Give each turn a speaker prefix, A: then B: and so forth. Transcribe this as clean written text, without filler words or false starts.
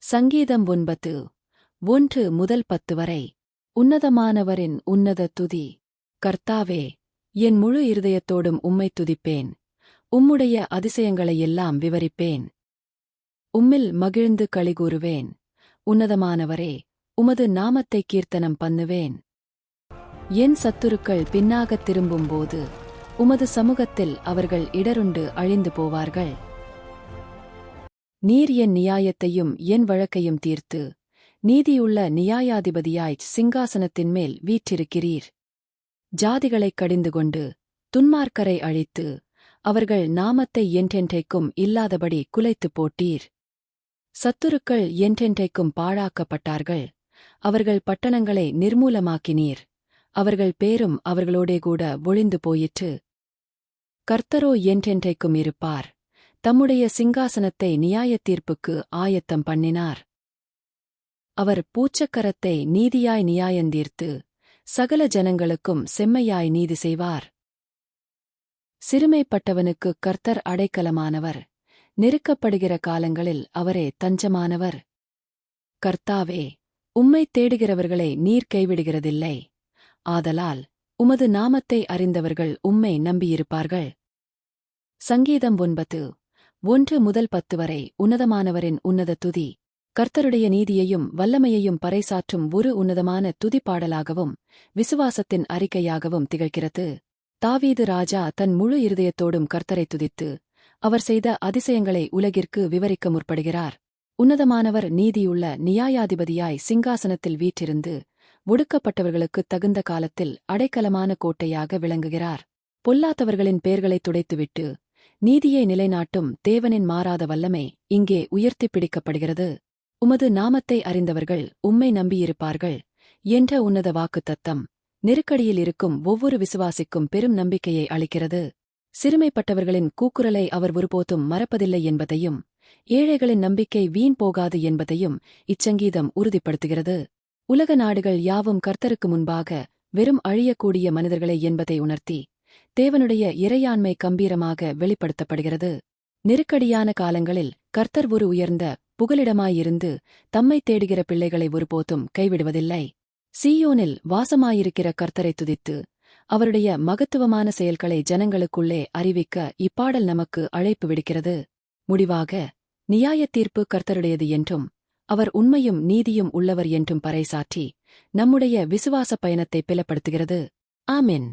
A: சங்கீதம் 9 1 முதல் 10 வரை. உன்னதமானவரின் உன்னத துதி. கர்த்தாவே, என் முழு இருதயத்தோடும் உம்மைத் துதிப்பேன். உம்முடைய அதிசயங்களையெல்லாம் விவரிப்பேன். உம்மில் மகிழ்ந்து களிகூருவேன். உன்னதமானவரே, உமது நாமத்தைக் கீர்த்தனம் பண்ணுவேன். என் சத்துருக்கள் பின்னாகத் திரும்பும்போது உமது சமூகத்தில் அவர்கள் இடருண்டு அழிந்து போவார்கள். நீர் என் நியாயத்தையும் என் வழக்கையும் தீர்த்து நீதியுள்ள நியாயாதிபதியாய்ச் சிங்காசனத்தின் மேல் வீற்றிருக்கிறீர். ஜாதிகளைக் கடிந்து கொண்டு துன்மார்க்கரை அழித்து அவர்கள் நாமத்தை என்றென்றைக்கும் இல்லாதபடி குலைத்துப் போட்டீர். சத்துருக்கள் என்றென்றைக்கும் பாழாக்கப்பட்டார்கள். அவர்கள் பட்டணங்களை நிர்மூலமாக்கினீர். அவர்கள் பேரும் அவர்களோடே கூட ஒழிந்து போயிற்று. கர்த்தரோ என்றென்றைக்கும் இருப்பார். தம்முடைய சிங்காசனத்தை நியாயத்தீர்ப்புக்கு ஆயத்தம் பண்ணினார். அவர் பூச்சக்கரத்தை நீதியாய் நியாயந்தீர்த்து சகல ஜனங்களுக்கும் செம்மையாய் நீதி செய்வார். சிறுமைப்பட்டவனுக்கு கர்த்தர் அடைக்கலமானவர். நெருக்கப்படுகிற காலங்களில் அவரே தஞ்சமானவர். கர்த்தாவே, உம்மைத் தேடுகிறவர்களை நீர் கைவிடுகிறதில்லை. ஆதலால் உமது நாமத்தை அறிந்தவர்கள் உம்மை நம்பியிருப்பார்கள். சங்கீதம் 9 1 முதல் 10 வரை. உன்னதமானவரின் உன்னத துதி. கர்த்தருடைய நீதியையும் வல்லமையையும் பறைசாற்றும் ஒரு உன்னதமான துதி பாடலாகவும் விசுவாசத்தின் அறிக்கையாகவும் திகழ்கிறது. தாவீது ராஜா தன் முழு இருதயத்தோடும் கர்த்தரை துதித்து அவர் செய்த அதிசயங்களை உலகிற்கு விவரிக்க முற்படுகிறார். உன்னதமானவர் நீதியுள்ள நியாயாதிபதியாய் சிங்காசனத்தில் வீற்றிருந்து ஒடுக்கப்பட்டவர்களுக்குத் தகுந்த காலத்தில் அடைக்கலமான கோட்டையாக விளங்குகிறார். பொல்லாதவர்களின் பெயர்களைத் துடைத்துவிட்டு நீதியை நிலைநாட்டும் தேவனின் மாறாத வல்லமை இங்கே உயர்த்திப் பிடிக்கப்படுகிறது. உமது நாமத்தை அறிந்தவர்கள் உம்மை நம்பியிருப்பார்கள் என்ற உன்னத வாக்குத்தத்தம் நெருக்கடியில் இருக்கும் ஒவ்வொரு விசுவாசிக்கும் பெரும் நம்பிக்கையை அளிக்கிறது. சிறுமைப்பட்டவர்களின் கூக்குரலை அவர் ஒருபோதும் மறப்பதில்லை என்பதையும் ஏழைகளின் நம்பிக்கை வீண் போகாது என்பதையும் இச்சங்கீதம் உறுதிப்படுத்துகிறது. உலக நாடுகள் யாவும் கர்த்தருக்கு முன்பாக வெறும் அழியக்கூடிய மனிதர்களே என்பதை உணர்த்தி தேவனுடைய இறையாண்மை கம்பீரமாக வெளிப்படுத்தப்படுகிறது. நெருக்கடியான காலங்களில் கர்த்தர் ஒரு உயர்ந்த புகலிடமாயிருந்து தம்மை தேடுகிற பிள்ளைகளை ஒருபோதும் கைவிடுவதில்லை. சீயோனில் வாசமாயிருக்கிற கர்த்தரை துதித்து அவருடைய மகத்துவமான செயல்களை ஜனங்களுக்குள்ளே அறிவிக்க இப்பாடல் நமக்கு அழைப்பு விடுக்கிறது. முடிவாக, நியாயத்தீர்ப்பு கர்த்தருடையது என்றும் அவர் உண்மையும் நீதியும் உள்ளவர் என்றும் பறைசாற்றி நம்முடைய விசுவாச பயணத்தை பிளப்படுத்துகிறது. ஆமென்.